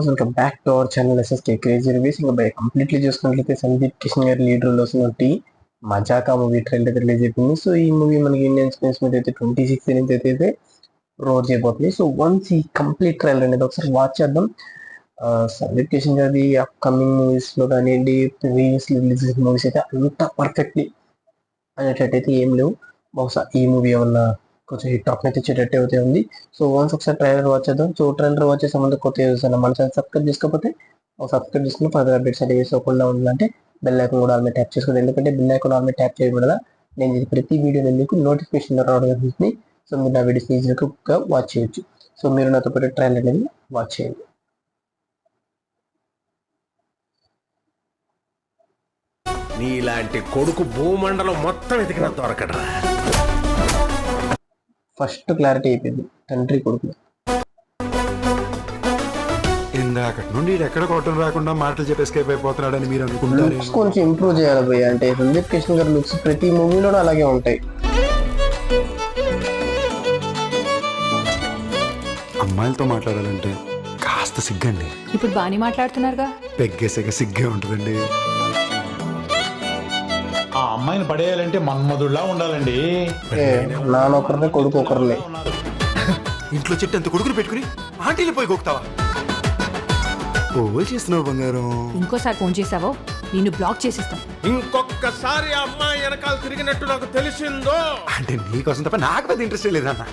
Welcome back to our channel SSK crazy reviews. ఇంకా completely చూసుకున్నట్లయితే సందీప్ కిషన్ గారి లీడ్ రోల్ వస్తున్నట్టు మజాకా మూవీ ట్రైలర్ రిలీజ్ అయిపోయింది. సో ఈ మూవీ మనకి ఇండియన్ స్పేస్ మీద అయితే 26 నుంచి అయితే రోడ్ చేయబోతుంది. సో వన్స్ ఈ కంప్లీట్ ట్రైలర్ అనేది ఒకసారి వాచ్ చేద్దాం. సందీప్ కిషన్ గారి అప్కమింగ్ మూవీస్ లో కానివ్వండి, ప్రీవియస్లీ రిలీజ్ చేసిన మూవీస్ అయితే అంత పర్ఫెక్ట్లీ అనేటట్టయితే ఏం లేవు. బహుశా ఈ మూవీ ఏమన్నా కొంచెం హిట్ టాక్ అయితే ఇచ్చేటట్టే అయితే ఉంది. సో వన్స్ ఒకసారి ట్రైలర్ వాచ్ చేద్దాం. సో ట్రైలర్ వాచ్ చేసే ముందు కొత్త యూస్ అన్న మన ఛానల్ సబ్స్క్రైబ్ చేసుకోకపోతే సబ్స్క్రైబ్ చేసుకుని ఫర్దర్ అప్డేట్స్ అయితే వేసుకోకుండా ఉండాలంటే బెల్ ఐకాన్ కూడా ఆల్రెడీ ట్యాప్ చేసుకోండి. ఎందుకంటే బెల్ ఐకాన్ ఆల్రెడీ ట్యాప్ చేయడం నేను ఇది ప్రతి వీడియో మీకు నోటిఫికేషన్ రావడం జరుగుతుంది. సో మీరు నా వీడియోస్ ఈజీగా వాచ్ చేయొచ్చు. సో మీరు నాతో పాటు ట్రైలర్ అనేది వాచ్ చేయండి. నీలాంటి కొడుకు భూమండలం మొత్తం ఎదిగిన దొరకడరా. ఫస్ట్ క్లారిటీ అయిపోయింది తండ్రి కొడుకు. ఇందాకటి నుండి ఎక్కడ కొట్టం రాకుండా మాటలు చెప్పి ఎస్కేప్ అయిపోతున్నాడని మీరు అనుకుంటారు. లుక్స్ కొంచెం ఇంప్రూవ్ చేయాలి భయ్య. అంటే సందీప్ కిషన్ గారి లుక్స్ ప్రతి మూవీలో అలాగే ఉంటాయి. అమ్మాయిలతో మాట్లాడాలంటే కాస్త సిగ్గండి. ఇప్పుడు బాగానే మాట్లాడుతున్నారుగా. పెగ్గేసాక సిగ్గే ఉంటుందండి. ఆ అమ్మాయిని పడేయాలంటే మన్మధుడిలా ఉండాలండి. నాన్న ఒకరినే కొడుకు ఒకరినే. ఇంట్లో చెట్టు అంత కొడుకుని పెట్టుకుని ఆంటీలు పోయి గోకుతావా? ఓ చేస్తున్నావు బంగారం. ఇంకోసారి ఫోన్ చేసావో నిన్ను బ్లాక్ చేసేస్తాను. ఇంకొకసారి ఆ అమ్మాయి వెనకాల తిరిగినట్టు నాకు తెలిసిందో అంటే నీకోసం తప్ప నాకు పెద్ద ఇంట్రెస్ట్ లేదన్న.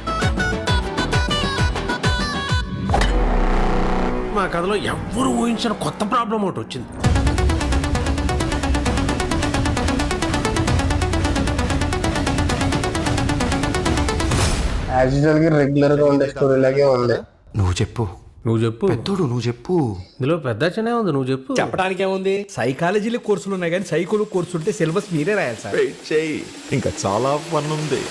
మా కథలో ఎవ్వరు ఊహించిన కొత్త ప్రాబ్లం ఒకటి వచ్చింది. యాజ్ యూజువల్ గా రెగ్యులర్ గా ఉండే స్టోరీ లాగే ఉంది. నువ్వు చెప్పు. నువ్వు చెప్పు పెద్దోడు నువ్వు చెప్పు. ఇందులో పెద్ద చిన్న ఉంది. నువ్వు చెప్పు. చెప్పడానికి ఏముంది? సైకాలజీలో కోర్సులు ఉన్నాయి కానీ సైకోలు కోర్సు ఉంటే సిలబస్ మీరే రాయాలి సార్. ఇంకా చాలా పని ఉంది.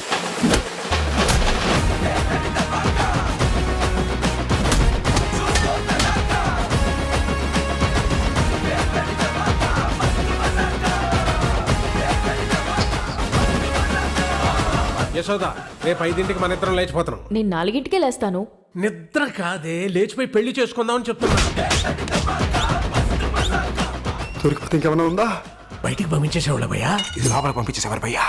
యశోద, రేపు 5 మన ఇద్దరం లేచిపోతున్నాం. నేను 4కే లేస్తాను. నిద్ర కాదే, లేచిపోయి పెళ్లి చేసుకుందామని చెప్తున్నా. దొరికిపోతే ఇంకేమైనా ఉందా? బయటికి పంపించేసేవాళ్ళ భయ్యా. ఇది లోపల పంపించేసేవారు భయ్యా.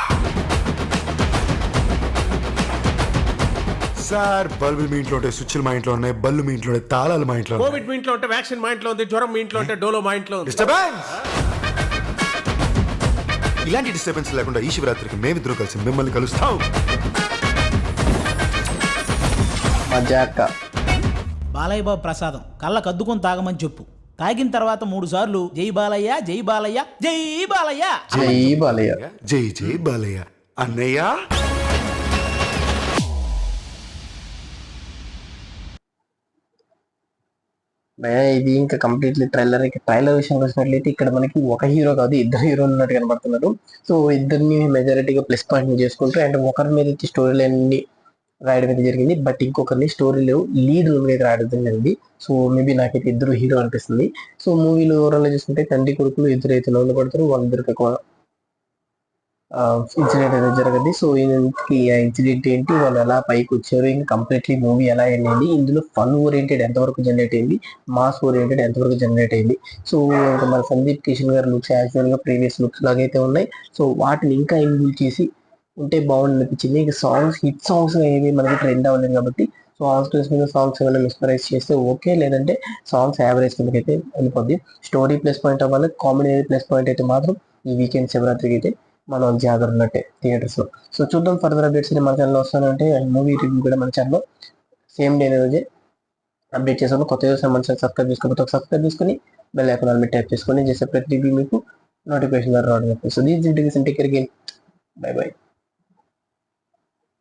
సార్ బల్బులు మీ ఇంట్లో ఉంటాయి, స్విచ్లు మా ఇంట్లో ఉన్నాయి, బల్లు మీ ఇంట్లో ఉన్నాయి, తాళాలు మా ఇంట్లో ఉన్నాయి. కోవిడ్ మీ ఇంట్లో ఉంటే వ్యాక్సిన్ మా ఇంట్లో ఉంది, జ్వరం మీ ఇంట్లో ఉంటే డోలో మా ఇంట్లో ఉంది. డిస్టర్బెన్స్. ఇలాంటి డిస్టర్బెన్స్ లేకుండా ఈ శివరాత్రికి మేమిద్దరూ కలిసి మిమ్మల్ని కలుస్తాం. మజాకా. బాలయ్య బాబు ప్రసాదం కళ్ళకు అద్దుకొని తాగమని చెప్పు. తాగిన తర్వాత 3 సార్లు జై బాలయ్య జై బాలయ్య జై బాలయ్య జై బాలయ్య జై జై బాలయ్య అన్నయ్య. ఇది ఇంకా కంప్లీట్లీ ట్రైలర్ విషయానికి వచ్చినట్లయితే ఇక్కడ మనకి ఒక హీరో కాదు, 2 హీరోలు ఉన్నట్టు కనబడుతున్నారు. సో ఇద్దరిని మెజారిటీగా ప్లస్ పాయింట్ చేసుకుంటూ అండ్ ఒకరి మీద అయితే స్టోరీ లైన్ రాయడం అయితే జరిగింది. బట్ ఇంకొకరిని స్టోరీలో లీడ్ రోల్ మీద రాయడం జరిగింది. సో మేబీ నాకైతే 2 హీరో అనిపిస్తుంది. సో మూవీలో ఓవరాల్ చూసుకుంటే తండ్రి కొడుకులు ఇద్దరు అయితే లోన్లు పడతారు. వాళ్ళిద్దరికి ఒక ఇన్సిడెంట్ అయితే జరిగింది. సో ఇన్సిడెంట్ ఏంటి, వాళ్ళు ఎలా పైకి వచ్చారు, ఇంకా కంప్లీట్లీ మూవీ ఎలా వెళ్ళింది, ఇందులో ఫన్ ఓరియంటెడ్ ఎంతవరకు జనరేట్ అయింది, మాస్ ఓరియంటెడ్ ఎంతవరకు జనరేట్ అయింది. సో ఇంకా మన సందీప్ కిషన్ గారి లుక్స్ యాక్చువల్ గా ప్రీవియస్ లుక్స్ లాగైతే ఉన్నాయి. సో వాటిని ఇంకా ఇంప్రూవ్ చేసి ఉంటే బాగుంది అనిపించింది. ఇంకా సాంగ్స్ హిట్ సాంగ్స్ ఏవి మనకి ట్రెండ్ అవ్వలేదు కాబట్టి సాంగ్స్ ఏమైనా మిస్పరైజ్ చేస్తే ఓకే, లేదంటే సాంగ్స్ యావరేజ్ కిందకి అయితే వెళ్ళిపోద్ది. స్టోరీ ప్లస్ పాయింట్ అవ్వాలి, కామెడీ ప్లస్ పాయింట్ అయితే మాత్రం ఈ వీకెండ్ శివరాత్రికి అయితే మనం జాగ్రత్త ఉన్నట్టే థియేటర్స్ లో. సో చూద్దాం ఫర్దర్ అప్డేట్స్ మన ఛానల్లో వస్తానంటే మూవీ రివ్యూ కూడా మన ఛానల్లో సేమ్ డే రోజే అప్డేట్ చేసాము. కొత్త యూస్ మన ఛానల్ సబ్స్క్రైబ్ చేసుకోకపోతే సబ్స్క్రైబ్ చేసుకుని బెల్ ఐకాన్ మీద ట్యాప్ చేసుకొని చేసే ప్రతి రివ్యూ మీకు నోటిఫికేషన్ ద్వారా రావడం. So these videos take care again. By by.